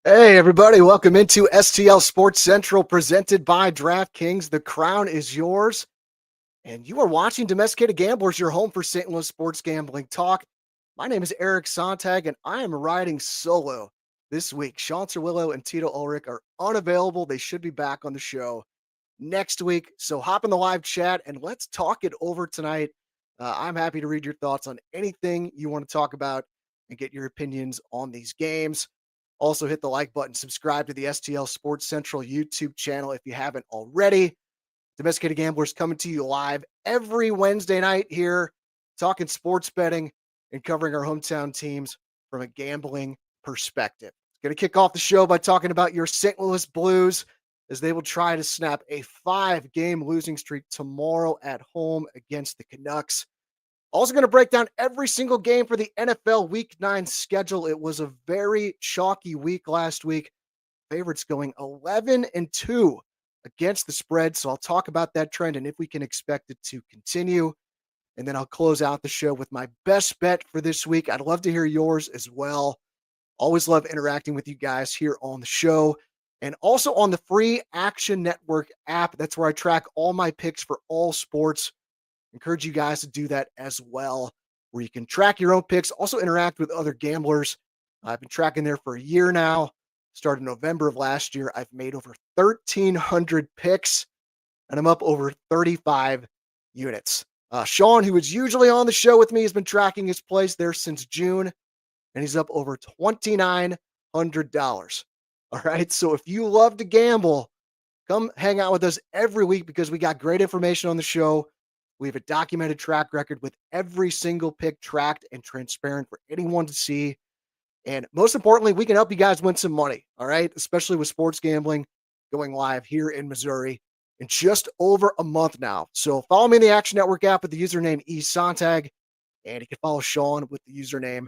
Hey, everybody, welcome into STL Sports Central presented by DraftKings. The crown is yours, and you are watching Domesticated Gamblers, your home for St. Louis sports gambling talk. My name is Eric Sontag, and I am riding solo this week. Sean Cerwillo and Tito Ulrich are unavailable. They should be back on the show next week. So hop in the live chat and let's talk it over tonight. I'm happy to read your thoughts on anything you want to talk about and get your opinions on these games. Also, hit the like button, subscribe to the STL Sports Central YouTube channel if you haven't already. Domesticated Gamblers coming to you live every Wednesday night here, talking sports betting and covering our hometown teams from a gambling perspective. Going to kick off the show by talking about your St. Louis Blues as they will try to snap a 5-game losing streak tomorrow at home against the Canucks. Also going to break down every single game for the NFL Week 9 schedule. It was a very chalky week last week. Favorites going 11-2 against the spread. So I'll talk about that trend and if we can expect it to continue. And then I'll close out the show with my best bet for this week. I'd love to hear yours as well. Always love interacting with you guys here on the show and also on the free Action Network app. That's where I track all my picks for all sports. Encourage you guys to do that as well, where you can track your own picks, also interact with other gamblers. I've been tracking there for a year now. Started November of last year. I've made over 1,300 picks, and I'm up over 35 units. Sean, who is usually on the show with me, has been tracking his plays there since June, and he's up over $2,900. All right, so if you love to gamble, come hang out with us every week because we got great information on the show. We have a documented track record with every single pick tracked and transparent for anyone to see. And most importantly, we can help you guys win some money, all right? Especially with sports gambling going live here in Missouri in just over a month now. So follow me in the Action Network app with the username esontag, and you can follow Sean with the username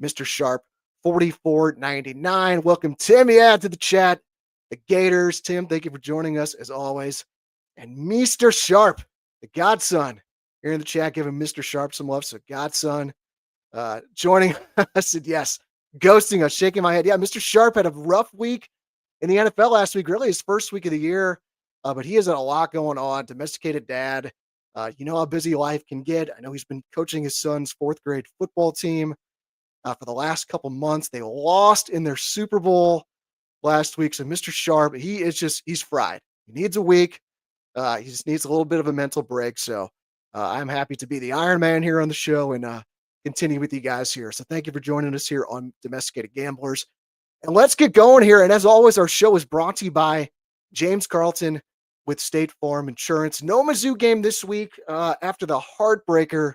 Mr. Sharp 4499. Welcome, Tim, to the chat. The Gators. Tim, thank you for joining us as always. And Mr. Sharp, the godson, here in the chat, giving Mr. Sharp some love. So godson joining us, and yes, ghosting us, shaking my head. Yeah, Mr. Sharp had a rough week in the NFL last week, really his first week of the year, but he has had a lot going on. Domesticated dad. You know how busy life can get. I know he's been coaching his son's 4th grade football team for the last couple months. They lost in their Super Bowl last week. So Mr. Sharp, he's fried. He needs a week. He just needs a little bit of a mental break. So I'm happy to be the Iron Man here on the show and continue with you guys here. So thank you for joining us here on Domesticated Gamblers. And let's get going here. And as always, our show is brought to you by James Carlton with State Farm Insurance. No Mizzou game this week after the heartbreaker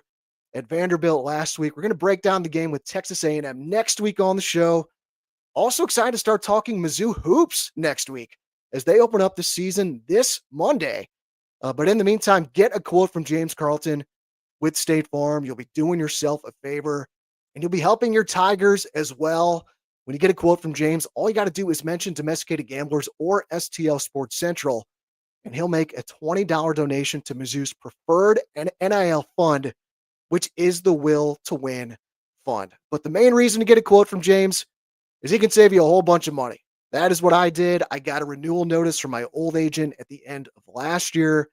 at Vanderbilt last week. We're going to break down the game with Texas A&M next week on the show. Also excited to start talking Mizzou hoops next week as they open up the season this Monday. But in the meantime, get a quote from James Carlton with State Farm. You'll be doing yourself a favor, and you'll be helping your Tigers as well. When you get a quote from James, all you got to do is mention Domesticated Gamblers or STL Sports Central, and he'll make a $20 donation to Mizzou's preferred NIL fund, which is the Will to Win fund. But the main reason to get a quote from James is he can save you a whole bunch of money. That is what I did. I got a renewal notice from my old agent at the end of last year.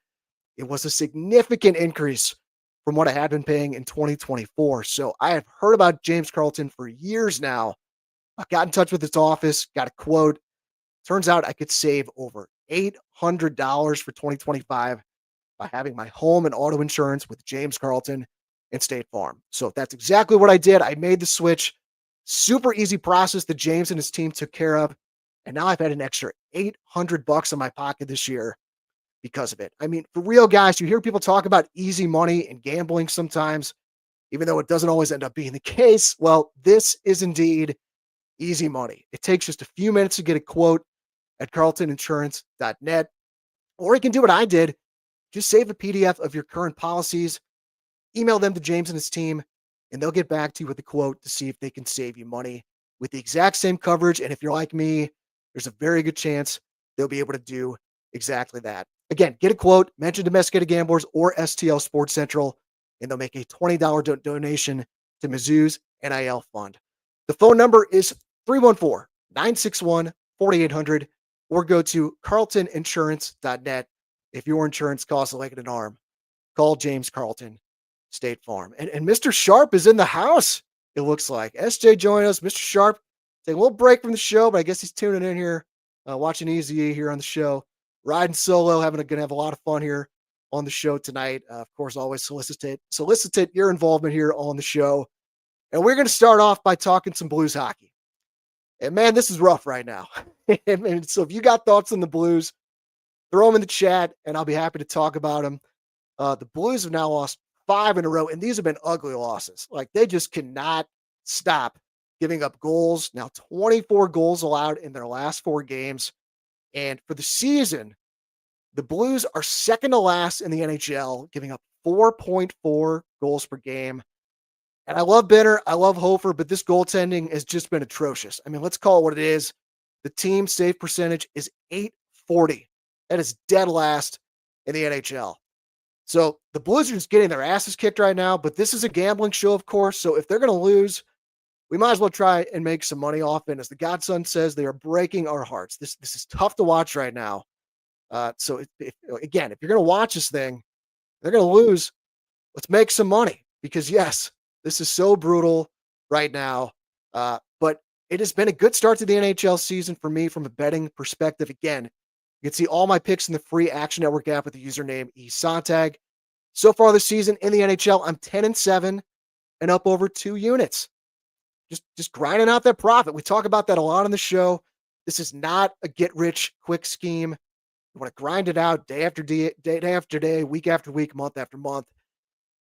It was a significant increase from what I had been paying in 2024. So I have heard about James Carlton for years now. I got in touch with his office, got a quote. Turns out I could save over $800 for 2025 by having my home and auto insurance with James Carlton and State Farm. So that's exactly what I did. I made the switch. Super easy process that James and his team took care of. And now I've had an extra $800 in my pocket this year because of it. I mean, for real, guys, you hear people talk about easy money and gambling sometimes, even though it doesn't always end up being the case. Well, this is indeed easy money. It takes just a few minutes to get a quote at carltoninsurance.net, or you can do what I did. Just save a PDF of your current policies, email them to James and his team, and they'll get back to you with a quote to see if they can save you money with the exact same coverage. And if you're like me, there's a very good chance they'll be able to do exactly that. Again, get a quote, mention Domesticated Gamblers or STL Sports Central, and they'll make a $20 donation to Mizzou's NIL fund. The phone number is 961-4800, or go to carltoninsurance.net. If your insurance costs a leg and an arm, call James Carlton State Farm. And Mr. Sharp is in the house, it looks like. SJ joined us. Mr. Sharp taking a little break from the show, but I guess he's tuning in here, watching Easy E here on the show. Riding solo, going to have a lot of fun here on the show tonight. Of course, always solicit your involvement here on the show. And we're going to start off by talking some Blues hockey. And man, this is rough right now. And so if you got thoughts on the Blues, throw them in the chat, and I'll be happy to talk about them. The Blues have now lost 5 in a row, and these have been ugly losses. Like, they just cannot stop giving up goals. Now 24 goals allowed in their last 4 games. And for the season, the Blues are second to last in the NHL, giving up 4.4 goals per game. And I love Benner, I love Hofer, but this goaltending has just been atrocious. I mean, let's call it what it is. The team save percentage is .840. That is dead last in the NHL. So the Blues are just getting their asses kicked right now, but this is a gambling show, of course. So if they're going to lose, we might as well try and make some money off it. As the Godson says, they are breaking our hearts. This is tough to watch right now. So if you're going to watch this thing, they're going to lose. Let's make some money, because yes, this is so brutal right now. But it has been a good start to the NHL season for me from a betting perspective. Again, you can see all my picks in the free Action Network app with the username esontag. So far this season in the NHL, I'm 10-7 and up over 2 units. Just grinding out that profit. We talk about that a lot on the show. This is not a get-rich-quick scheme. You want to grind it out day after day, week after week, month after month,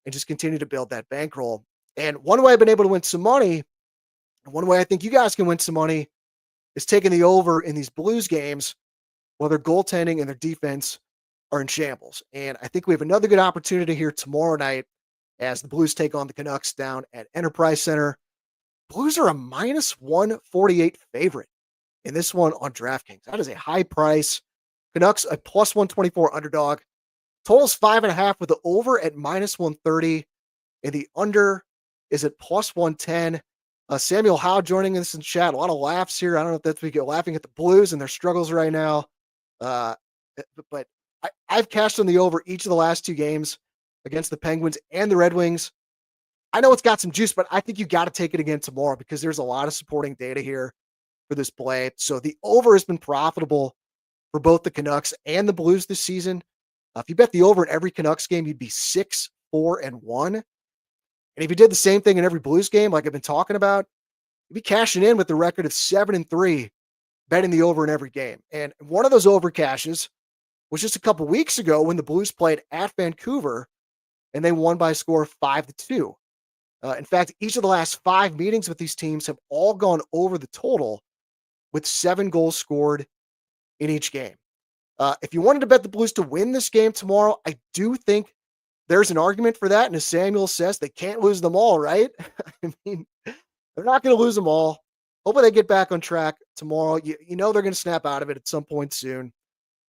and just continue to build that bankroll. And one way I've been able to win some money, and one way I think you guys can win some money, is taking the over in these Blues games while their goaltending and their defense are in shambles. And I think we have another good opportunity here tomorrow night as the Blues take on the Canucks down at Enterprise Center. Blues are a -148 favorite in this one on DraftKings. That is a high price. Canucks a +124 underdog. Totals 5.5 with the over at -130, and the under is at +110. Samuel Howe joining us in chat. A lot of laughs here. I don't know if that's we get laughing at the Blues and their struggles right now. But I've cashed on the over each of the last 2 games against the Penguins and the Red Wings. I know it's got some juice, but I think you got to take it again tomorrow, because there's a lot of supporting data here for this play. So the over has been profitable for both the Canucks and the Blues this season. If you bet the over in every Canucks game, you'd be 6-4-1. And if you did the same thing in every Blues game, like I've been talking about, you'd be cashing in with the record of 7-3, betting the over in every game. And one of those over cashes was just a couple weeks ago when the Blues played at Vancouver and they won by a score of 5-2. In fact, each of the last 5 meetings with these teams have all gone over the total, with 7 goals scored in each game. If you wanted to bet the Blues to win this game tomorrow, I do think there's an argument for that. And as Samuel says, they can't lose them all, right? I mean, they're not going to lose them all. Hopefully they get back on track tomorrow. You know they're going to snap out of it at some point soon.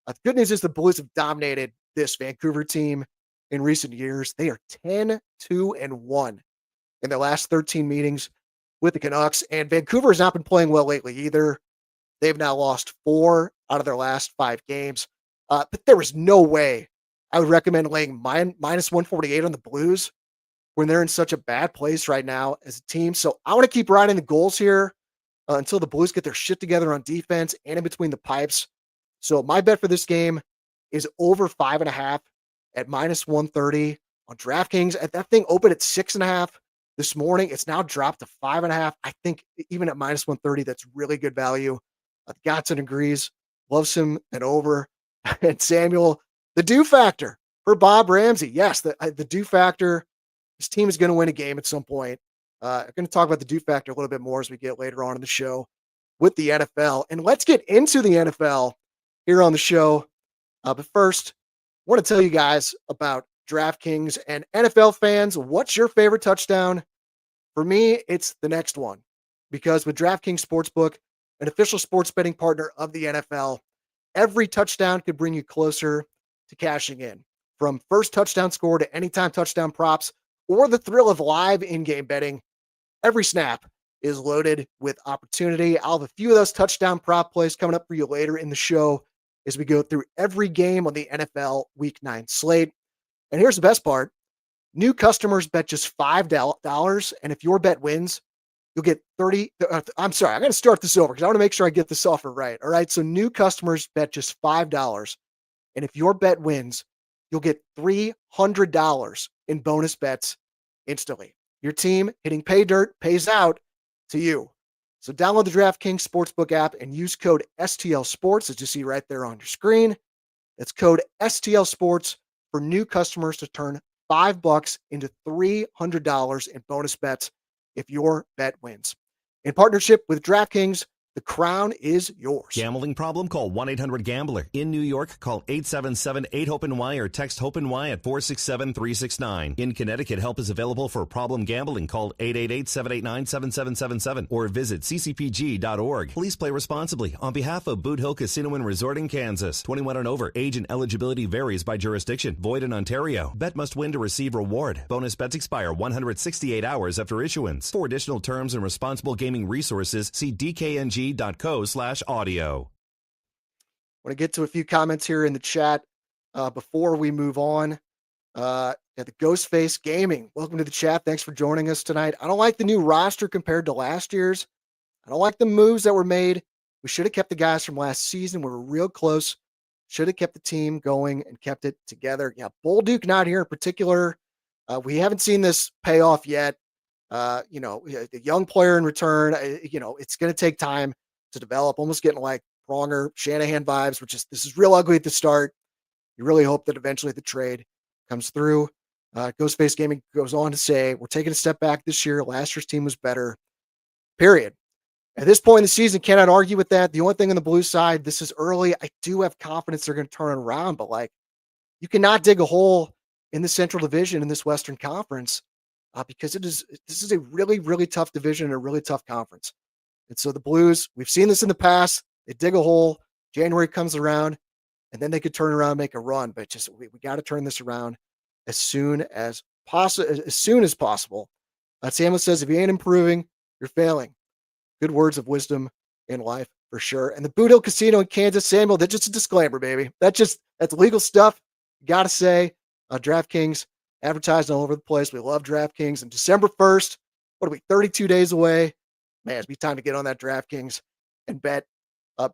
The good news is the Blues have dominated this Vancouver team in recent years. They are 10-2-1 in their last 13 meetings with the Canucks. And Vancouver has not been playing well lately either. They've now lost 4 out of their last 5 games. But there was no way I would recommend laying -148 on the Blues when they're in such a bad place right now as a team. So I want to keep riding the goals here until the Blues get their shit together on defense and in between the pipes. So my bet for this game is over 5.5 at -130 on DraftKings. That thing opened at 6.5 this morning. It's now dropped to 5.5. I think even at -130, that's really good value. Godson agrees, loves him and over. And Samuel, the do factor for Bob Ramsey. Yes, the do factor. This team is going to win a game at some point. I'm going to talk about the do factor a little bit more as we get later on in the show with the NFL. And let's get into the NFL here on the show. But first, I want to tell you guys about DraftKings. And NFL fans, what's your favorite touchdown? For me, it's the next one. Because with DraftKings Sportsbook, an official sports betting partner of the NFL, every touchdown could bring you closer to cashing in. From first touchdown score to anytime touchdown props or the thrill of live in-game betting, every snap is loaded with opportunity. I'll have a few of those touchdown prop plays coming up for you later in the show as we go through every game on the NFL Week 9 slate. And here's the best part. New customers bet just $5, and if your bet wins, you'll get 30. I'm sorry, I'm going to start this over because I want to make sure I get this offer right. All right. So new customers bet just $5. And if your bet wins, you'll get $300 in bonus bets instantly. Your team hitting pay dirt pays out to you. So download the DraftKings Sportsbook app and use code STL Sports, as you see right there on your screen. That's code STL Sports for new customers to turn $5 into $300 in bonus bets if your bet wins. In partnership with DraftKings, the crown is yours. Gambling problem? Call 1-800-GAMBLER. In New York, call 877-8-HOPE-NY or text HOPE-NY at 467-369. In Connecticut, help is available for problem gambling. Call 888-789-7777 or visit ccpg.org. Please play responsibly. On behalf of Boot Hill Casino and Resort in Kansas, 21 and over. Age and eligibility varies by jurisdiction. Void in Ontario. Bet must win to receive reward. Bonus bets expire 168 hours after issuance. For additional terms and responsible gaming resources, see dkng.co/audio. I want to get to a few comments here in the chat before we move on. At the Ghostface Gaming, welcome to the chat. Thanks for joining us tonight. I don't like the new roster compared to last year's. I don't like the moves that were made. We should have kept the guys from last season. We were real close. Should have kept the team going and kept it together. Yeah, Bull Duke not here in particular. We haven't seen this pay off yet. The young player in return, it's going to take time to develop, almost getting like Pronger, Shanahan vibes, this is real ugly at the start. You really hope that eventually the trade comes through. Ghostface Gaming goes on to say, we're taking a step back this year. Last year's team was better, period. At this point in the season, cannot argue with that. The only thing on the blue side, this is early. I do have confidence they're going to turn it around, but you cannot dig a hole in the Central Division in this Western Conference because this is a really, really tough division and a really tough conference. And so the Blues, we've seen this in the past. They dig a hole, January comes around, and then they could turn around and make a run. But we got to turn this around as soon as possible. Samuel says, if you ain't improving, you're failing. Good words of wisdom in life for sure. And the Boot Hill Casino in Kansas, Samuel, that's just a disclaimer, baby. That's legal stuff. You got to say, DraftKings advertising all over the place. We love DraftKings. And December 1st, 32 days away? Man, it'd be time to get on that DraftKings and bet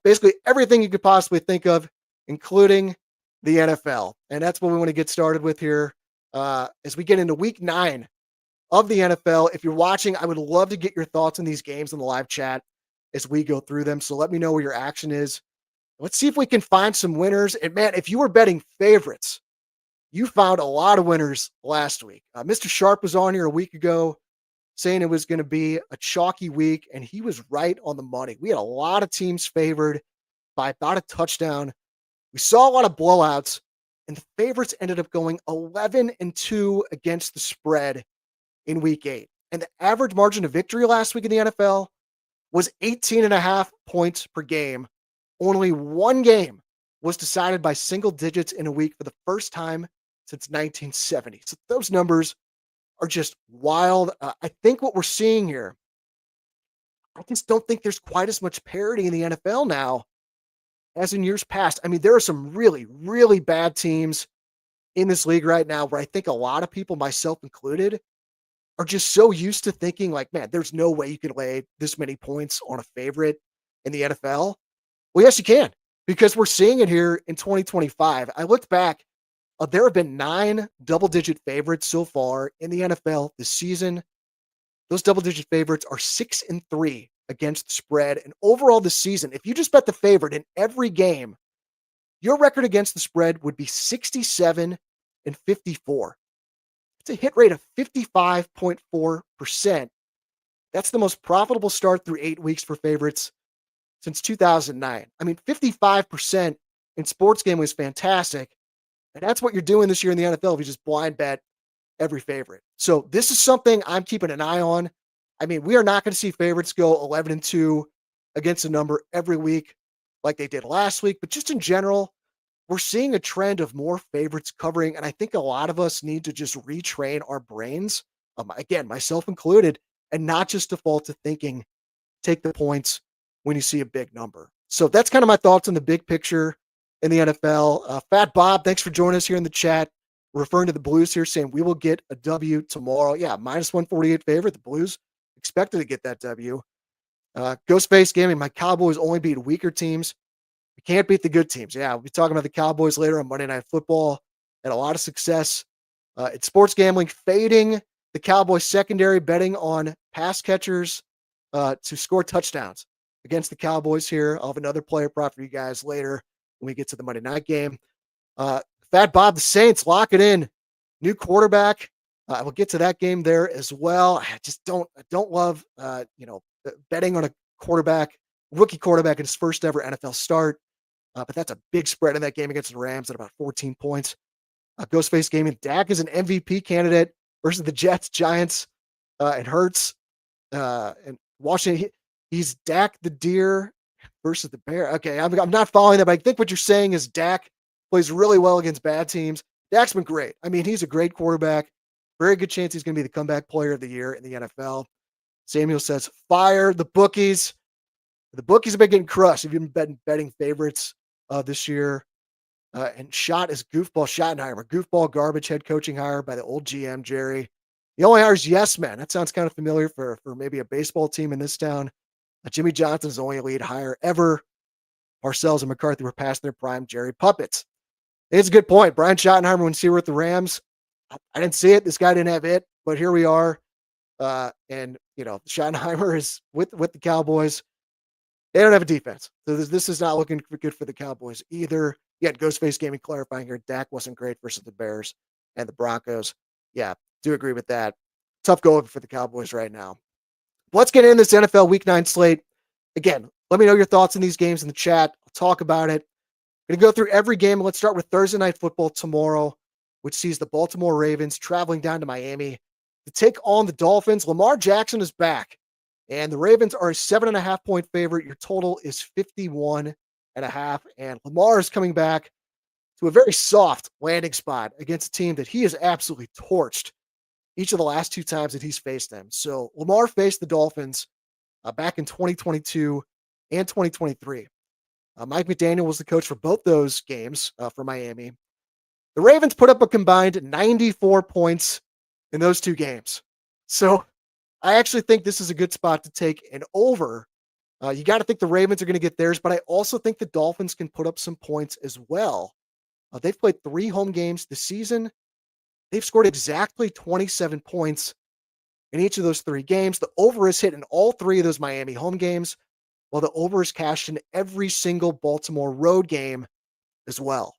basically everything you could possibly think of, including the NFL. And that's what we want to get started with here as we get into week 9 of the NFL. If you're watching, I would love to get your thoughts on these games in the live chat as we go through them. So let me know where your action is. Let's see if we can find some winners. And man, if you were betting favorites, you found a lot of winners last week. Mr. Sharp was on here a week ago saying it was going to be a chalky week, and he was right on the money. We had a lot of teams favored by about a touchdown. We saw a lot of blowouts, and the favorites ended up going 11-2 against the spread in week 8. And the average margin of victory last week in the NFL was 18.5 points per game. Only one game was decided by single digits in a week for the first time since 1970. So those numbers are just wild. I think what we're seeing here, I just don't think there's quite as much parity in the NFL now as in years past. I mean, there are some really, really bad teams in this league right now where I think a lot of people, myself included, are just so used to thinking man, there's no way you can lay this many points on a favorite in the NFL. Well, yes, you can, because we're seeing it here in 2025. I looked back. There have been 9 double-digit favorites so far in the NFL this season. Those double-digit favorites are 6-3 against the spread. And overall this season, if you just bet the favorite in every game, your record against the spread would be 67-54. It's a hit rate of 55.4%. That's the most profitable start through 8 weeks for favorites since 2009. I mean, 55% in sports gambling is fantastic. And that's what you're doing this year in the NFL if you just blind bet every favorite. So this is something I'm keeping an eye on. I mean, we are not going to see favorites go 11-2 against a number every week like they did last week. But just in general, we're seeing a trend of more favorites covering. And I think a lot of us need to just retrain our brains, again, myself included, and not just default to thinking, take the points when you see a big number. So that's kind of my thoughts on the big picture in the NFL. Fat Bob, thanks for joining us here in the chat. We're referring to the Blues here, saying we will get a W tomorrow. Yeah, minus 148 favorite. The Blues expected to get that W. Ghostface Gaming, my Cowboys only beat weaker teams. We can't beat the good teams. Yeah, we'll be talking about the Cowboys later on Monday Night Football. Had a lot of success in sports gambling, fading the Cowboys secondary, betting on pass catchers to score touchdowns against the Cowboys here. I'll have another player prop for you guys later when we get to the Monday night game. Fat Bob, the Saints, lock it in. New quarterback. We'll get to that game there as well. I just don't love, betting on a rookie quarterback in his first ever NFL start. But that's a big spread in that game against the Rams at about 14 points. Ghostface Gaming, Dak is an MVP candidate versus the Jets, Giants, and Hurts. And Washington, he's Dak the Deer versus the Bear. Okay, I'm not following that, but I think what you're saying is Dak plays really well against bad teams. Dak's been great. I mean, he's a great quarterback. Very good chance he's going to be the comeback player of the year in the NFL. Samuel says, fire the bookies. The bookies have been getting crushed. Have you been betting favorites this year? And Schott is goofball Schottenheimer. Goofball garbage head coaching hire by the old GM, Jerry. He only hires yes men. That sounds kind of familiar for maybe a baseball team in this town. Jimmy Johnson is the only lead hire ever. Parcells and McCarthy were past their prime. Jerry puppets. It's a good point. Brian Schottenheimer, when he were with the Rams, I didn't see it. This guy didn't have it, but here we are. And Schottenheimer is with the Cowboys. They don't have a defense. So this is not looking good for the Cowboys either. Yet Ghostface Gaming clarifying here, Dak wasn't great versus the Bears and the Broncos. Yeah, do agree with that. Tough go for the Cowboys right now. Let's get into this NFL Week 9 slate. Again, let me know your thoughts on these games in the chat. I'll talk about it. I'm going to go through every game. Let's start with Thursday Night Football tomorrow, which sees the Baltimore Ravens traveling down to Miami to take on the Dolphins. Lamar Jackson is back, and the Ravens are a 7.5-point favorite. Your total is 51.5, and Lamar is coming back to a very soft landing spot against a team that he has absolutely torched each of the last two times that he's faced them. So Lamar faced the Dolphins back in 2022 and 2023. Mike McDaniel was the coach for both those games for Miami. The Ravens put up a combined 94 points in those two games. So I actually think this is a good spot to take an over. You got to think the Ravens are going to get theirs, but I also think the Dolphins can put up some points as well. They've played 3 home games this season. They've scored exactly 27 points in each of those 3 games. The over is hit in all 3 of those Miami home games, while the over is cashed in every single Baltimore road game as well.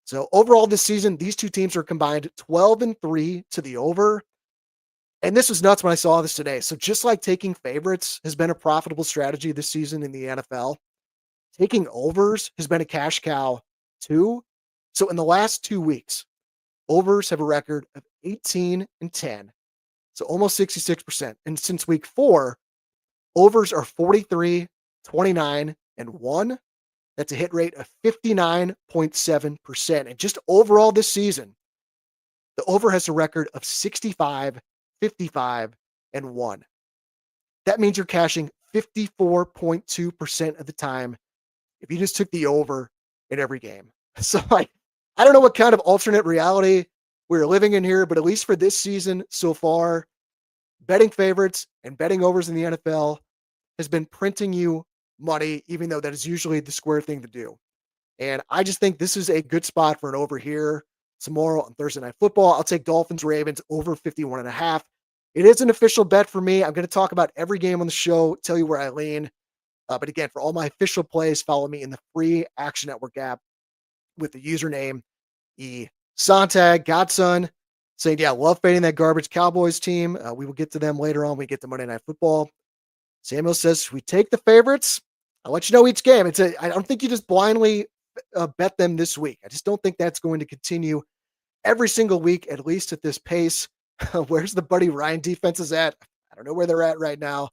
So overall this season, these two teams are combined 12-3 to the over. And this was nuts when I saw this today. So just like taking favorites has been a profitable strategy this season in the NFL, taking overs has been a cash cow too. So in the last 2 weeks, overs have a record of 18-10. So almost 66%. And since week 4, overs are 43, 29, and 1. That's a hit rate of 59.7%. And just overall this season, the over has a record of 65, 55, and 1. That means you're cashing 54.2% of the time if you just took the over in every game. So I don't know what kind of alternate reality we're living in here, but at least for this season so far, betting favorites and betting overs in the NFL has been printing you money, even though that is usually the square thing to do. And I just think this is a good spot for an over here tomorrow on Thursday Night Football. I'll take Dolphins Ravens over 51.5. It is an official bet for me. I'm going to talk about every game on the show, tell you where I lean. But again, for all my official plays, follow me in the free Action Network app with the username Sontag, Godson, saying, yeah, love fading that garbage Cowboys team. We will get to them later on when we get to Monday Night Football. Samuel says, we take the favorites. I'll let you know each game. I don't think you just blindly bet them this week. I just don't think that's going to continue every single week, at least at this pace. Where's the Buddy Ryan defenses at? I don't know where they're at right now.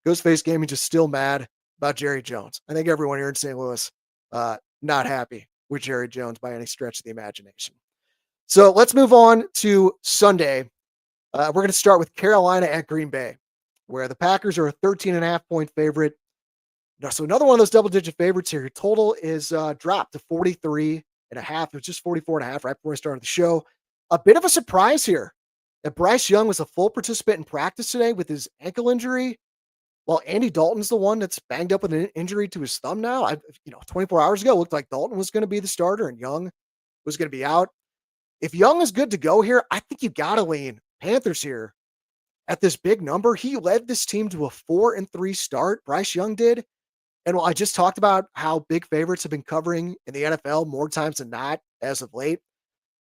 Ghostface Gaming just still mad about Jerry Jones. I think everyone here in St. Louis not happy with Jerry Jones by any stretch of the imagination. So let's move on to Sunday. We're going to start with Carolina at Green Bay, where the Packers are a 13.5 point favorite. Now, so another one of those double-digit favorites here. Your total is dropped to 43.5. It was just 44.5 right before I started the show. A bit of a surprise here that Bryce Young was a full participant in practice today with his ankle injury, while Andy Dalton's the one that's banged up with an injury to his thumb now. 24 hours ago, it looked like Dalton was going to be the starter and Young was going to be out. If Young is good to go here, I think you got to lean Panthers here at this big number. He led this team to a 4-3 start. Bryce Young did. And while I just talked about how big favorites have been covering in the NFL more times than not as of late,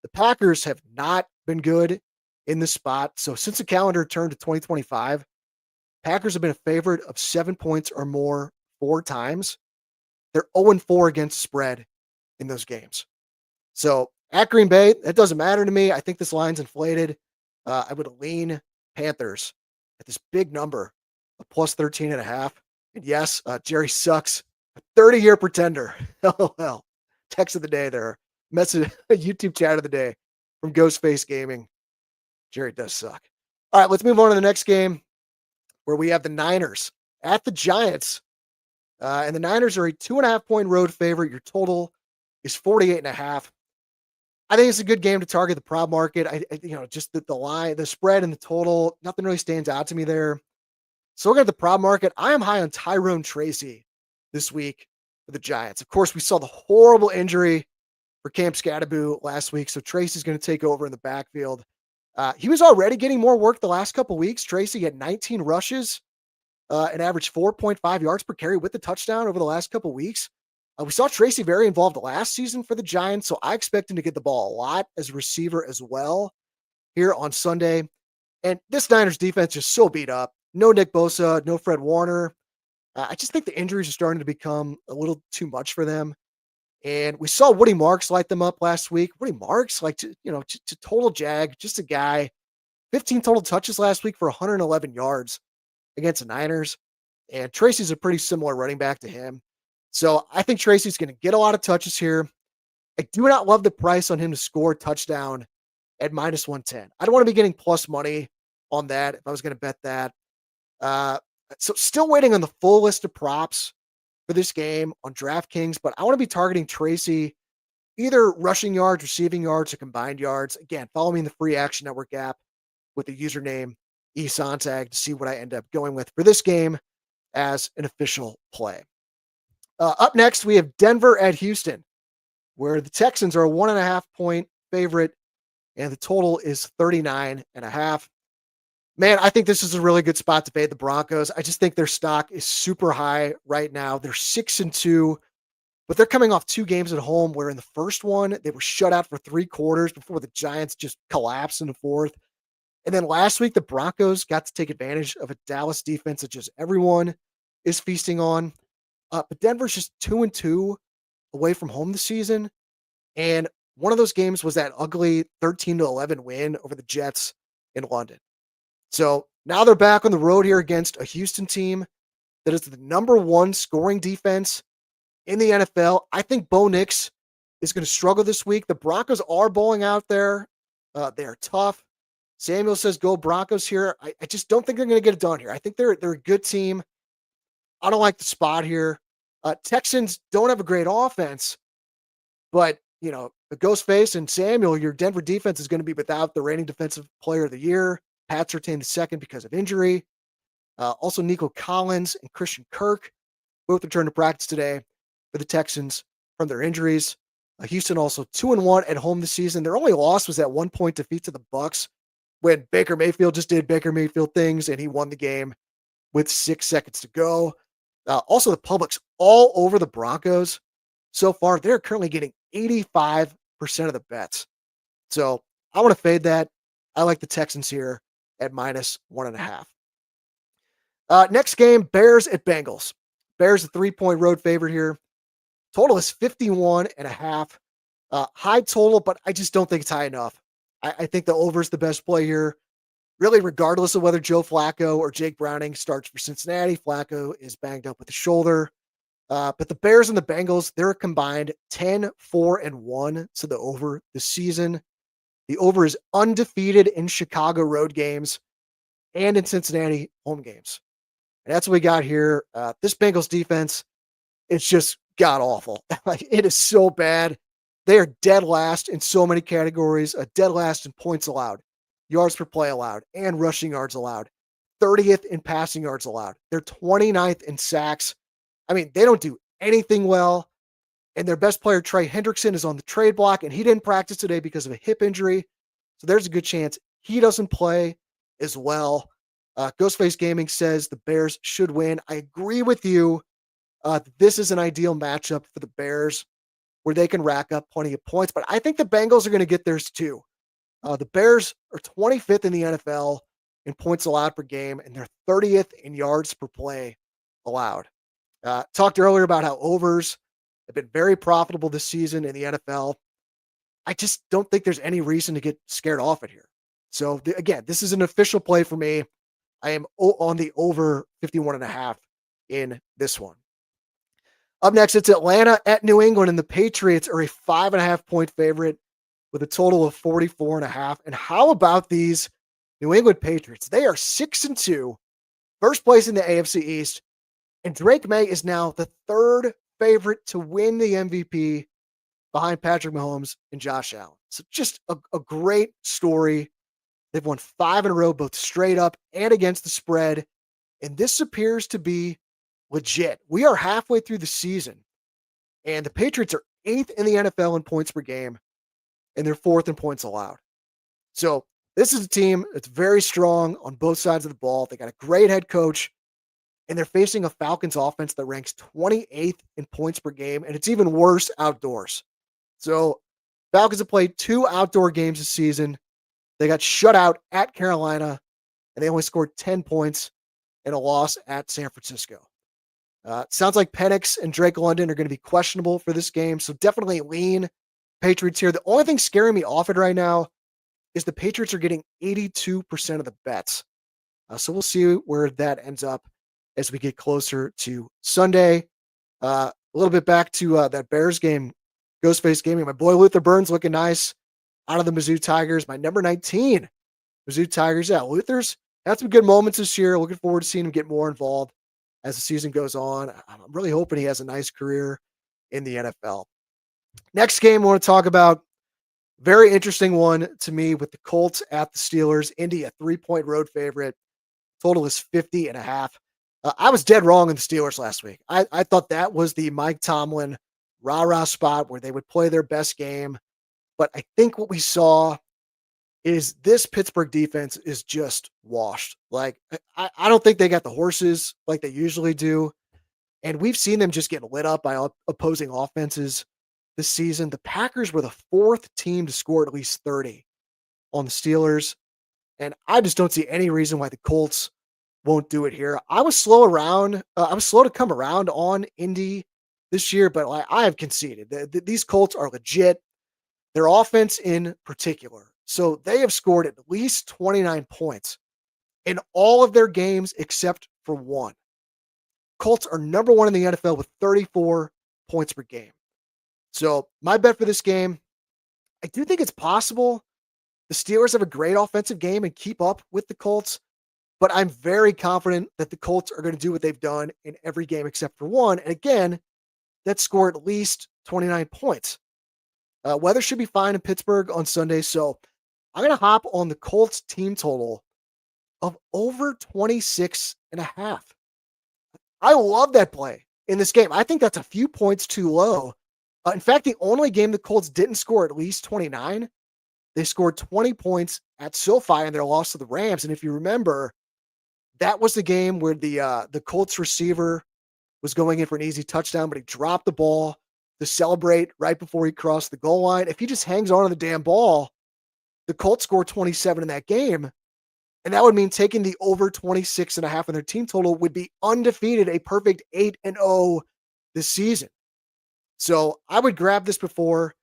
the Packers have not been good in this spot. So since the calendar turned to 2025, Packers have been a favorite of 7 points or more 4 times. They're 0-4 against spread in those games. So at Green Bay, that doesn't matter to me. I think this line's inflated. I would lean Panthers at this big number of plus 13.5. And yes, Jerry sucks. A 30-year pretender. LOL. Text of the day there. Message, YouTube chat of the day from Ghostface Gaming. Jerry does suck. All right, let's move on to the next game where we have the Niners at the Giants. And the Niners are a 2.5 point road favorite. Your total is 48.5. I think it's a good game to target the prop market. Just the line, the spread and the total, nothing really stands out to me there. So looking at the prop market, I am high on Tyrone Tracy this week for the Giants. Of course, we saw the horrible injury for Cam Scatterbo last week, so Tracy's going to take over in the backfield. He was already getting more work the last couple weeks. Tracy had 19 rushes and averaged 4.5 yards per carry with the touchdown over the last couple weeks. We saw Tracy very involved last season for the Giants, so I expect him to get the ball a lot as a receiver as well here on Sunday. And this Niners defense is so beat up. No Nick Bosa, no Fred Warner. I just think the injuries are starting to become a little too much for them. And we saw Woody Marks light them up last week. Woody Marks, to total jag, just a guy. 15 total touches last week for 111 yards against the Niners. And Tracy's a pretty similar running back to him. So I think Tracy's going to get a lot of touches here. I do not love the price on him to score a touchdown at minus 110. I don't want to be getting plus money on that if I was going to bet that. So still waiting on the full list of props for this game on DraftKings, but I want to be targeting Tracy, either rushing yards, receiving yards, or combined yards. Again, follow me in the free Action Network app with the username esontag to see what I end up going with for this game as an official play. Up next, we have Denver at Houston, where the Texans are a 1.5 point favorite, and the total is 39.5. Man, I think this is a really good spot to fade the Broncos. I just think their stock is super high right now. They're 6-2, but they're coming off 2 games at home where in the first one, they were shut out for 3 quarters before the Giants just collapsed in the fourth. And then last week, the Broncos got to take advantage of a Dallas defense that just everyone is feasting on. But Denver's just 2-2 away from home this season. And one of those games was that ugly 13-11 win over the Jets in London. So now they're back on the road here against a Houston team that is the number 1 scoring defense in the NFL. I think Bo Nix is going to struggle this week. The Broncos are bowling out there. They are tough. Samuel says go Broncos here. I just don't think they're going to get it done here. I think they're a good team. I don't like the spot here. Texans don't have a great offense, but the Ghostface and Samuel, your Denver defense is going to be without the reigning defensive player of the year. Pat Surtain the second because of injury. Also, Nico Collins and Christian Kirk both returned to practice today for the Texans from their injuries. Houston also 2-1 at home this season. Their only loss was that 1-point defeat to the Bucs when Baker Mayfield just did Baker Mayfield things and he won the game with 6 seconds to go. Also, the public's all over the Broncos so far. They're currently getting 85% of the bets. So I want to fade that. I like the Texans here at minus 1.5. Next game, Bears at Bengals. Bears a 3-point road favorite here. Total is 51.5. High total, but I just don't think it's high enough. I think the over is the best play here. Really, regardless of whether Joe Flacco or Jake Browning starts for Cincinnati, Flacco is banged up with the shoulder. But the Bears and the Bengals, they're a combined 10-4-1, so the over this season. The over is undefeated in Chicago road games and in Cincinnati home games. And that's what we got here. This Bengals defense, it's just god awful. Like, it is so bad. They are dead last in so many categories, dead last in points allowed, yards per play allowed, and rushing yards allowed. 30th in passing yards allowed. They're 29th in sacks. I mean, they don't do anything well. And their best player, Trey Hendrickson, is on the trade block, and he didn't practice today because of a hip injury. So there's a good chance he doesn't play as well. Ghostface Gaming says the Bears should win. I agree with you. This is an ideal matchup for the Bears where they can rack up plenty of points, but I think the Bengals are going to get theirs too. The Bears are 25th in the NFL in points allowed per game, and they're 30th in yards per play allowed. Talked earlier about how overs have been very profitable this season in the NFL. I just don't think there's any reason to get scared off it here. So again, this is an official play for me. I am on the over 51.5 in this one. Up next, it's Atlanta at New England, and the Patriots are a 5.5 point favorite with a total of 44.5. And how about these New England Patriots? They are 6-2, first place in the AFC East, and Drake May is now the third favorite to win the MVP behind Patrick Mahomes and Josh Allen. So just a great story. They've won 5 in a row, both straight up and against the spread. And this appears to be legit. We are halfway through the season, and the Patriots are 8th in the NFL in points per game, and they're 4th in points allowed. So this is a team that's very strong on both sides of the ball. They got a great head coach, and they're facing a Falcons offense that ranks 28th in points per game, and it's even worse outdoors. So Falcons have played 2 outdoor games this season. They got shut out at Carolina, and they only scored 10 points in a loss at San Francisco. Sounds like Penix and Drake London are going to be questionable for this game, so definitely lean Patriots here. The only thing scaring me off it right now is the Patriots are getting 82% of the bets. So we'll see where that ends up as we get closer to Sunday. A little bit back to that Bears game, Ghostface Gaming. My boy Luther Burns looking nice out of the Mizzou Tigers. My number 19, Mizzou Tigers. Yeah, Luther's had some good moments this year. Looking forward to seeing him get more involved as the season goes on. I'm really hoping he has a nice career in the NFL. Next game I want to talk about, very interesting one to me with the Colts at the Steelers. Indy, a 3-point road favorite. Total is 50.5. I was dead wrong in the Steelers last week. I thought that was the Mike Tomlin rah-rah spot where they would play their best game. But I think what we saw is this Pittsburgh defense is just washed. Like, I don't think they got the horses like they usually do. And we've seen them just get lit up by opposing offenses this season. The Packers were the 4th team to score at least 30 on the Steelers. And I just don't see any reason why the Colts won't do it here. I was slow to come around on Indy this year, but I have conceded. These Colts are legit. Their offense in particular. So they have scored at least 29 points in all of their games except for one. Colts are number 1 in the NFL with 34 points per game. So my bet for this game, I do think it's possible the Steelers have a great offensive game and keep up with the Colts, but I'm very confident that the Colts are going to do what they've done in every game except for one. And again, that score at least 29 points. Weather should be fine in Pittsburgh on Sunday, so I'm going to hop on the Colts team total of over 26.5. I love that play in this game. I think that's a few points too low. In fact, the only game the Colts didn't score at least 29, they scored 20 points at SoFi in their loss to the Rams. And if you remember, that was the game where the Colts receiver was going in for an easy touchdown, but he dropped the ball to celebrate right before he crossed the goal line. If he just hangs on to the damn ball, the Colts score 27 in that game. And that would mean taking the over 26.5 in their team total would be undefeated, a perfect 8-0 this season. So I would grab this before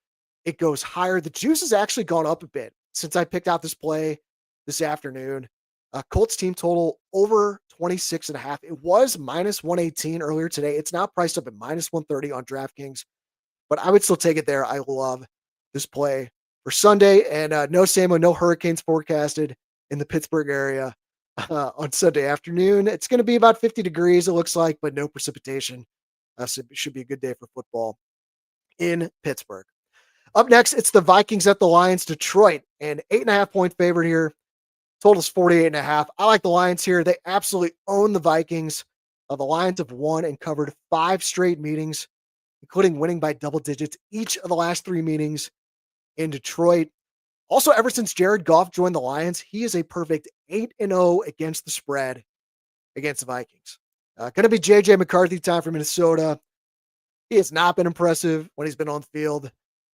it goes higher. The juice has actually gone up a bit since I picked out this play this afternoon. Colts team total over 26.5. It was minus 118 earlier today. It's now priced up at minus 130 on DraftKings, but I would still take it there. I love this play for for Sunday, and no Samo, no hurricanes forecasted in the Pittsburgh area on Sunday afternoon. It's going to be about 50 degrees, it looks like, but no precipitation. So it should be a good day for football in Pittsburgh. Up next, it's the Vikings at the Lions, Detroit, an 8.5-point favorite here. Total's 48.5. I like the Lions here. They absolutely own the Vikings. The Lions have won and covered 5 straight meetings, including winning by double digits each of the last 3 meetings in Detroit. Also, ever since Jared Goff joined the Lions, he is a perfect 8-0 against the spread against the Vikings. Going to be J.J. McCarthy time for Minnesota. He has not been impressive when he's been on the field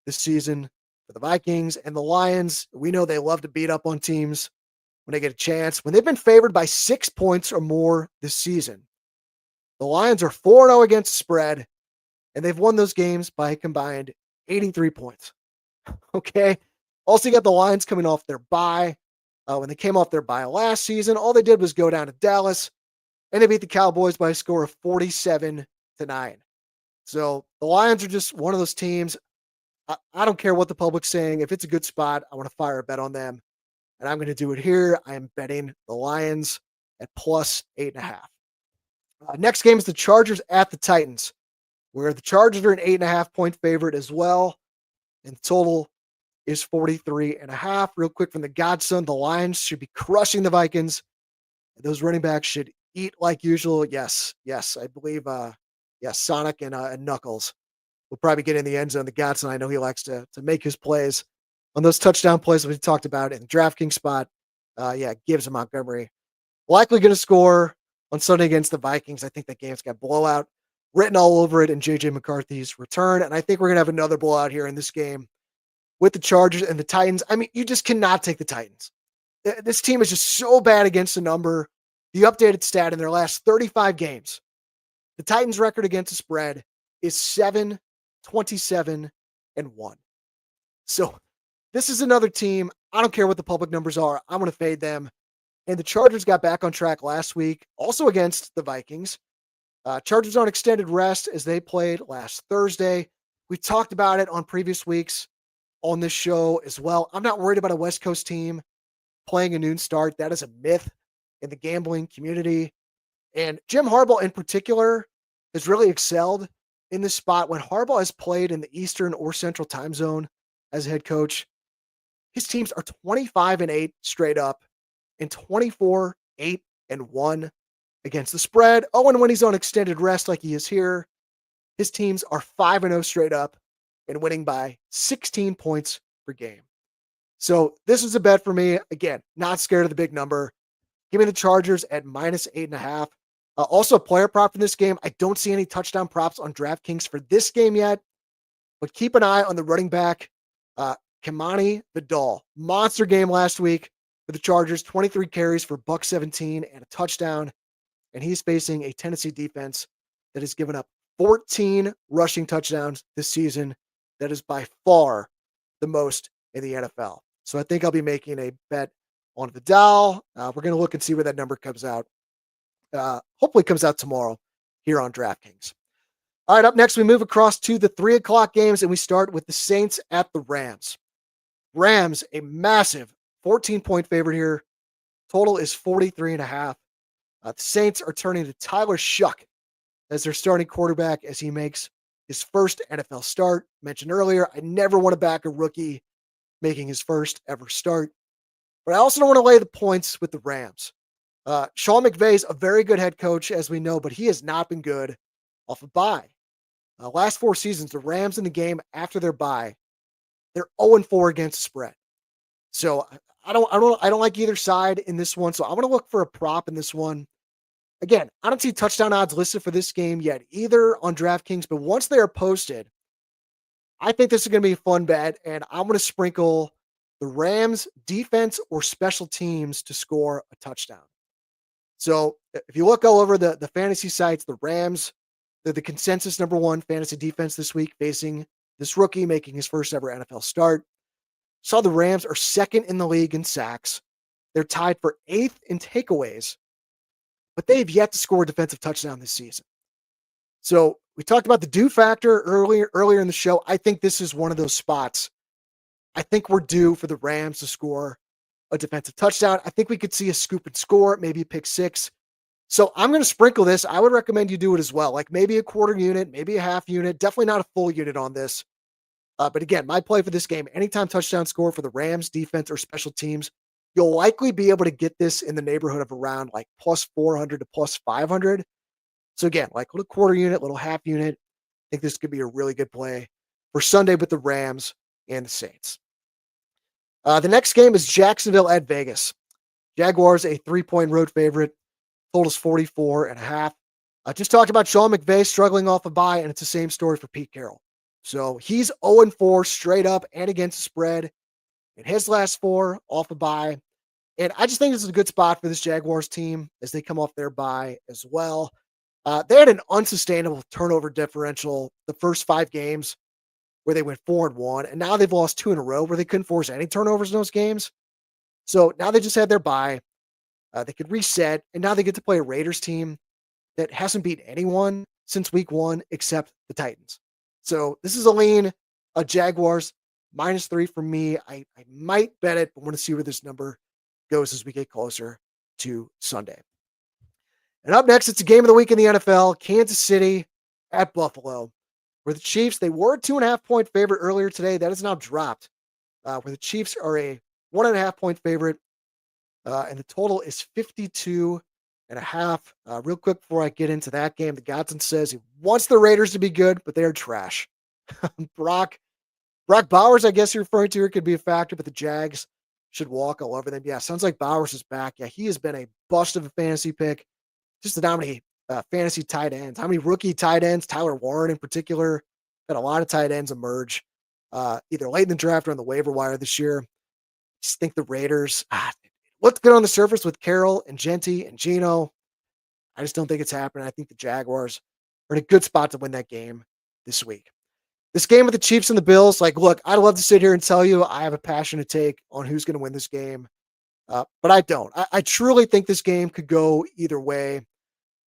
this season for the Vikings. And the Lions, we know they love to beat up on teams when they get a chance. When they've been favored by 6 points or more this season, the Lions are 4-0 against the spread, and they've won those games by a combined 83 points. Okay. Also, you got the Lions coming off their bye. When they came off their bye last season, all they did was go down to Dallas, and they beat the Cowboys by a score of 47-9. So the Lions are just one of those teams. I don't care what the public's saying. If it's a good spot, I want to fire a bet on them, and I'm going to do it here. I am betting the Lions at plus 8.5. Next game is the Chargers at the Titans, where the Chargers are an 8.5-point favorite as well, and total is 43.5. Real quick from the Godson, the Lions should be crushing the Vikings. Those running backs should eat like usual. Yes, I believe, Sonic and Knuckles will probably get in the end zone. The Godson, I know he likes to make his plays on those touchdown plays that we talked about in the DraftKings spot. Gibbs and Montgomery likely going to score on Sunday against the Vikings. I think that game's got blowout written all over it in J.J. McCarthy's return, and I think we're going to have another blowout here in this game with the Chargers and the Titans. I mean, you just cannot take the Titans. This team is just so bad against the number. The updated stat in their last 35 games, the Titans' record against the spread is 7-27-1. So this is another team. I don't care what the public numbers are. I'm going to fade them. And the Chargers got back on track last week, also against the Vikings. Chargers on extended rest as they played last Thursday. We talked about it on previous weeks on this show as well. I'm not worried about a West Coast team playing a noon start. That is a myth in the gambling community. And Jim Harbaugh in particular has really excelled in this spot. When Harbaugh has played in the Eastern or Central time zone as a head coach, his teams are 25-8 straight up and 24-8-1 against the spread. Oh, and when he's on extended rest like he is here, his teams are 5-0 straight up and winning by 16 points per game. So this is a bet for me. Again, not scared of the big number. Give me the Chargers at minus 8.5. Also, player prop in this game. I don't see any touchdown props on DraftKings for this game yet, but keep an eye on the running back, Kimani Vidal. Monster game last week for the Chargers, 23 carries for $117 and a touchdown. And he's facing a Tennessee defense that has given up 14 rushing touchdowns this season. That is by far the most in the NFL. So I think I'll be making a bet on Vidal. We're going to look and see where that number comes out. Hopefully it comes out tomorrow here on DraftKings. All right, up next, we move across to the 3 o'clock games, and we start with the Saints at the Rams. Rams, a massive 14-point favorite here. Total is 43.5. The Saints are turning to Tyler Shuck as their starting quarterback as he makes his first NFL start. Mentioned earlier, I never want to back a rookie making his first ever start. But I also don't want to lay the points with the Rams. Sean McVay is a very good head coach, as we know, but he has not been good off a bye. Last 4 seasons, the Rams in the game after their bye, they're 0-4 against the spread. So I don't like either side in this one. So I'm going to look for a prop in this one. Again, I don't see touchdown odds listed for this game yet either on DraftKings, but once they are posted, I think this is going to be a fun bet, and I'm going to sprinkle the Rams defense or special teams to score a touchdown. So if you look all over the fantasy sites, the Rams, they're the consensus number 1 fantasy defense this week, facing this rookie making his first ever NFL start. Saw the Rams are 2nd in the league in sacks. They're tied for 8th in takeaways, but they've yet to score a defensive touchdown this season. So we talked about the do factor earlier in the show. I think this is one of those spots. I think we're due for the Rams to score a defensive touchdown. I think we could see a scoop and score, maybe a pick six. So I'm going to sprinkle this. I would recommend you do it as well. Like maybe a quarter unit, maybe a half unit, definitely not a full unit on this. But again, my play for this game, anytime touchdown score for the Rams defense or special teams, you'll likely be able to get this in the neighborhood of around like plus 400 to plus 500. So again, like little quarter unit, little half unit. I think this could be a really good play for Sunday with the Rams and the Saints. The next game is Jacksonville at Vegas. Jaguars, a 3-point road favorite. Total's 44 and a half. I just talked about Sean McVay struggling off a bye, and it's the same story for Pete Carroll. So he's 0-4 straight up and against the spread in his last four off a bye. And I just think this is a good spot for this Jaguars team as they come off their bye as well. They had an unsustainable turnover differential the first 5 games where they went 4-1, and now they've lost 2 in a row where they couldn't force any turnovers in those games. So now they just had their bye. They could reset, and now they get to play a Raiders team that hasn't beaten anyone since week 1 except the Titans. So this is a lean, a Jaguars -3 for me. I might bet it, but want to see where this number goes as we get closer to Sunday. And up next, it's a game of the week in the NFL, Kansas City at Buffalo, where the Chiefs, they were a 2.5-point favorite earlier today. That has now dropped, where the Chiefs are a 1.5-point favorite, and the total is 52.5. Real quick before I get into that game, the Godson says he wants the Raiders to be good, but they're trash. Brock Bowers, I guess you're referring to here, could be a factor, but the Jags should walk all over them. Yeah, sounds like Bowers is back. Yeah, he has been a bust of a fantasy pick. Just how many fantasy tight ends, how many rookie tight ends, Tyler Warren in particular, had a lot of tight ends emerge either late in the draft or on the waiver wire this year. Just think the Raiders looked good on the surface with Carroll and Genty and Geno. I just don't think it's happening. I think the Jaguars are in a good spot to win that game this week. This game with the Chiefs and the Bills, like, look, I'd love to sit here and tell you I have a passionate take on who's going to win this game, but I don't. I truly think this game could go either way.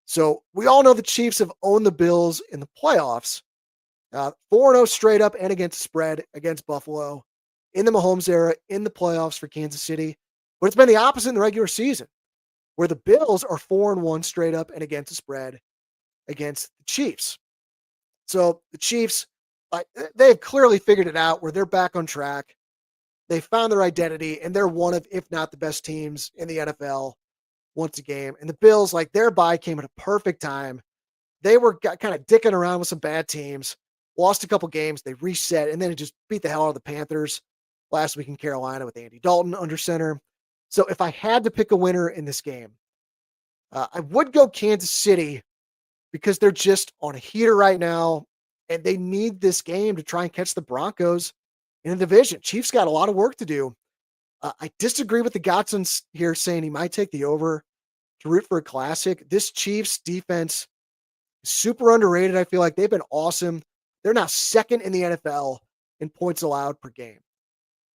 So we all know the Chiefs have owned the Bills in the playoffs, 4-0 straight up and against the spread against Buffalo in the Mahomes era in the playoffs for Kansas City. But it's been the opposite in the regular season, where the Bills are 4-1 straight up and against the spread against the Chiefs. So the Chiefs, they've clearly figured it out where they're back on track. They found their identity, and they're one of, if not the best teams in the NFL once a game. And the Bills, like their bye came at a perfect time. They were kind of dicking around with some bad teams, lost a couple games, they reset, and then it just beat the hell out of the Panthers last week in Carolina with Andy Dalton under center. So if I had to pick a winner in this game, I would go Kansas City because they're just on a heater right now, and they need this game to try and catch the Broncos in the division. Chiefs got a lot of work to do. I disagree with the Godsons here saying he might take the over to root for a classic. This Chiefs defense is super underrated. I feel like they've been awesome. They're now second in the NFL in points allowed per game.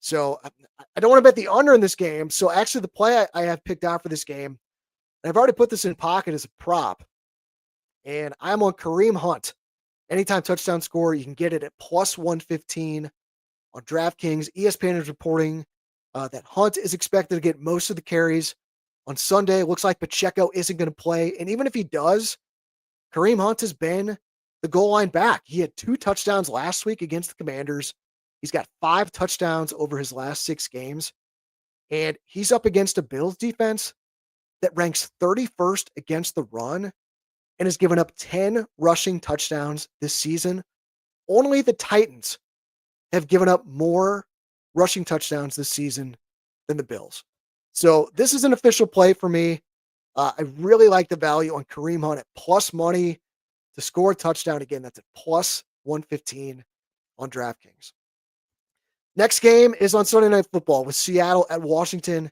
So I don't want to bet the under in this game. So actually the play I have picked out for this game, and I've already put this in pocket as a prop, and I'm on Kareem Hunt. Anytime touchdown score, you can get it at plus 115 on DraftKings. ESPN is reporting that Hunt is expected to get most of the carries on Sunday. It looks like Pacheco isn't going to play. And even if he does, Kareem Hunt has been the goal line back. He had 2 touchdowns last week against the Commanders. He's got 5 touchdowns over his last 6 games. And he's up against a Bills defense that ranks 31st against the run and has given up 10 rushing touchdowns this season. Only the Titans have given up more rushing touchdowns this season than the Bills. So this is an official play for me. I really like the value on Kareem Hunt at plus money to score a touchdown. Again, that's at plus 115 on DraftKings. Next game is on Sunday Night Football with Seattle at Washington.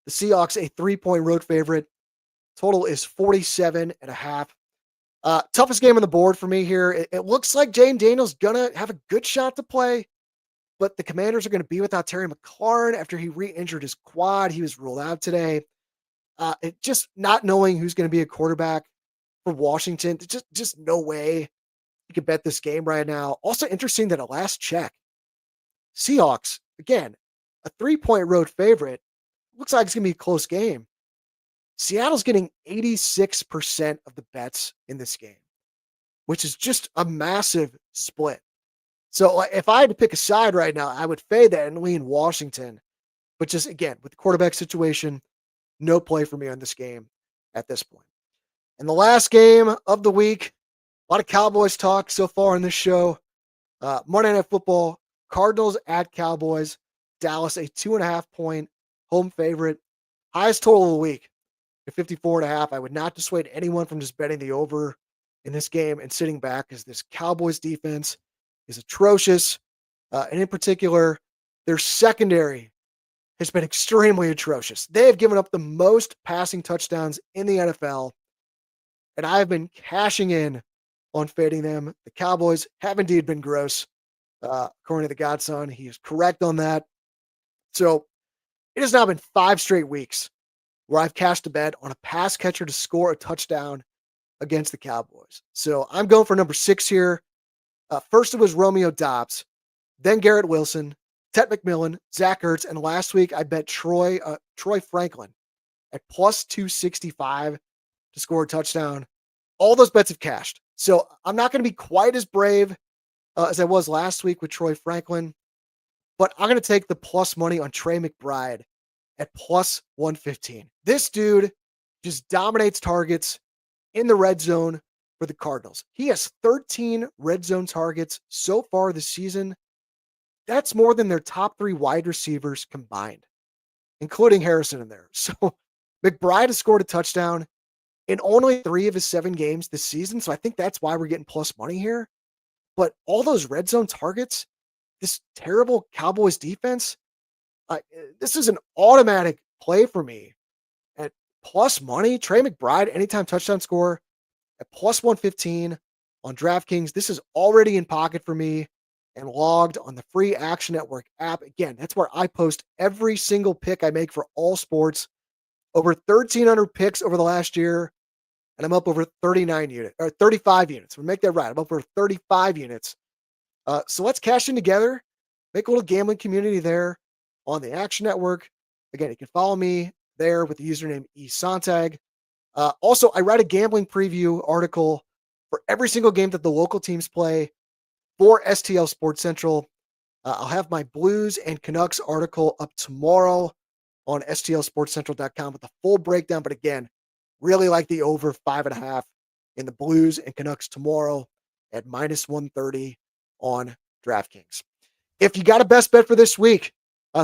The Seahawks, a 3-point road favorite. Total is 47.5. Toughest game on the board for me here. It looks like Jayden Daniels going to have a good shot to play, but the Commanders are going to be without Terry McLaurin after he re-injured his quad. He was ruled out today. It just not knowing who's going to be a quarterback for Washington. Just no way you could bet this game right now. Also interesting that at last check, Seahawks again, a 3-point road favorite. Looks like it's going to be a close game. Seattle's getting 86% of the bets in this game, which is just a massive split. So if I had to pick a side right now, I would fade that and lean Washington. But just again, with the quarterback situation, no play for me on this game at this point. And the last game of the week, a lot of Cowboys talk so far in this show. Monday Night Football, Cardinals at Cowboys. Dallas, a 2.5-point home favorite. Highest total of the week at 54.5. I would not dissuade anyone from just betting the over in this game and sitting back, as this Cowboys defense is atrocious. And in particular, their secondary has been extremely atrocious. They have given up the most passing touchdowns in the NFL, and I have been cashing in on fading them. The Cowboys have indeed been gross, according to the Godson. He is correct on that. So it has now been 5 straight weeks where I've cashed a bet on a pass catcher to score a touchdown against the Cowboys. So I'm going for number 6 here. First it was Romeo Doubs, then Garrett Wilson, Ted McMillan, Zach Ertz, and last week I bet Troy Franklin at plus 265 to score a touchdown. All those bets have cashed. So I'm not going to be quite as brave as I was last week with Troy Franklin, but I'm going to take the plus money on Trey McBride at plus 115. This dude just dominates targets in the red zone for the Cardinals. He has 13 red zone targets so far this season. That's more than their top 3 wide receivers combined, including Harrison in there. So McBride has scored a touchdown in only 3 of his 7 games this season. So I think that's why we're getting plus money here. But all those red zone targets, this terrible Cowboys defense, this is an automatic play for me at plus money. Trey McBride, anytime touchdown score at plus 115 on DraftKings. This is already in pocket for me and logged on the free Action Network app. Again, that's where I post every single pick I make for all sports. Over 1,300 picks over the last year, and I'm up over 39 units or 35 units. We'll make that right. I'm up over 35 units. So let's cash in together, make a little gambling community there on the Action Network. Again, you can follow me there with the username esontag. Also, I write a gambling preview article for every single game that the local teams play for STL Sports Central. I'll have my Blues and Canucks article up tomorrow on stlsportscentral.com with a full breakdown. But again, really like the over 5.5 in the Blues and Canucks tomorrow at minus 130 on DraftKings. If you got a best bet for this week,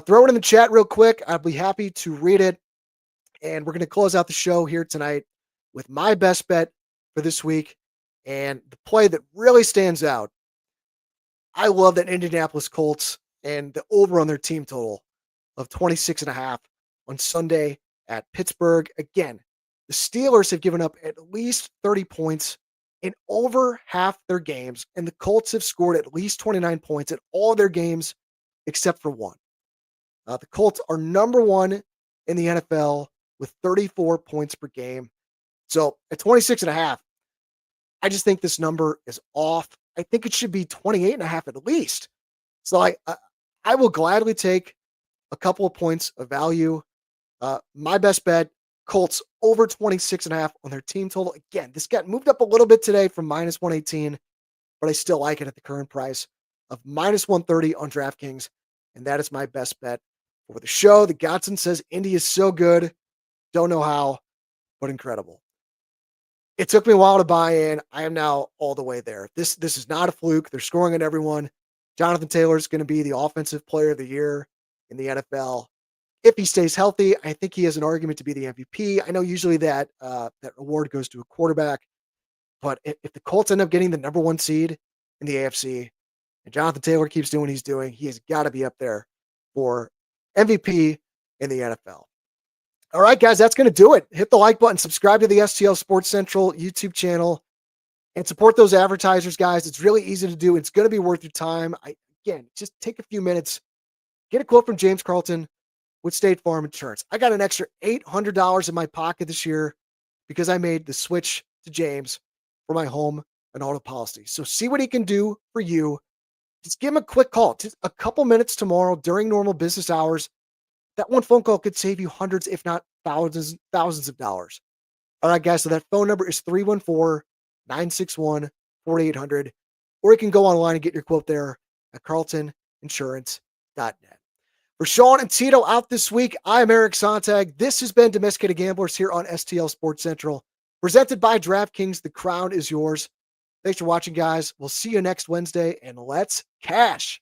throw it in the chat real quick. I'd be happy to read it. And we're going to close out the show here tonight with my best bet for this week. And the play that really stands out, I love that Indianapolis Colts and the over on their team total of 26.5 on Sunday at Pittsburgh. Again, the Steelers have given up at least 30 points in over half their games, and the Colts have scored at least 29 points in all their games except for one. The Colts are number 1 in the NFL with 34 points per game. So at 26.5, I just think this number is off. I think it should be 28.5 at least. So I will gladly take a couple of points of value. My best bet, Colts over 26.5 on their team total. Again, this got moved up a little bit today from minus 118, but I still like it at the current price of minus 130 on DraftKings. And that is my best bet for the show. The Godson says Indy is so good. Don't know how, but incredible. It took me a while to buy in. I am now all the way there. This is not a fluke. They're scoring on everyone. Jonathan Taylor is going to be the offensive player of the year in the NFL. If he stays healthy, I think he has an argument to be the MVP. I know usually that award goes to a quarterback, but if the Colts end up getting the number 1 seed in the AFC and Jonathan Taylor keeps doing what he's doing, he has got to be up there for MVP in the NFL. All right, guys, that's going to do it. Hit the like button, subscribe to the STL Sports Central YouTube channel, and support those advertisers, guys. It's really easy to do. It's going to be worth your time. Again, just take a few minutes, get a quote from James Carlton with State Farm Insurance. I got an extra $800 in my pocket this year because I made the switch to James for my home and auto policy. So see what he can do for you. Just give them a quick call. Just a couple minutes tomorrow during normal business hours. That one phone call could save you hundreds, if not thousands of dollars. All right, guys. So that phone number is 314-961-4800. Or you can go online and get your quote there at carltoninsurance.net. For Sean and Tito out this week, I'm Eric Sontag. This has been Domesticated Gamblers here on STL Sports Central, presented by DraftKings. The crown is yours. Thanks for watching, guys. We'll see you next Wednesday, and let's cash.